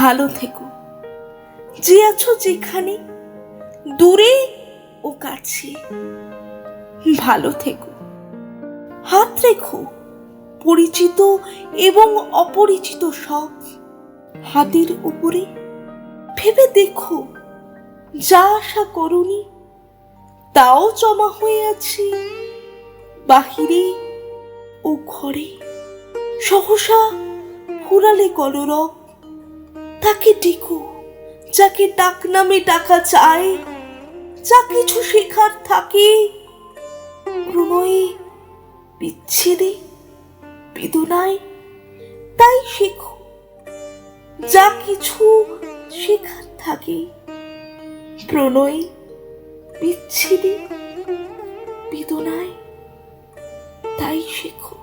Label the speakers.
Speaker 1: ভালো থেকো, যে আছো যেখানে, দূরে ও কাছে। ভালো থেকো, হাত রেখো পরিচিত এবং অপরিচিত সব হাতের উপরে। ভেবে দেখো, যা আশা করনি তাও জমা হয়ে আছে বাহিরে ও ঘরে। সহসা ফুরালে কলরব, তাকে ডেকো যাকে ডাক নামে ডাকা চায়। যা কিছু শেখার থাকে প্রণয়ে, বিচ্ছেদে, বেদনায়, তাই শেখো। যা কিছু শেখার থাকে প্রণয়ে, বিচ্ছেদে, বেদনায়, তাই শেখো।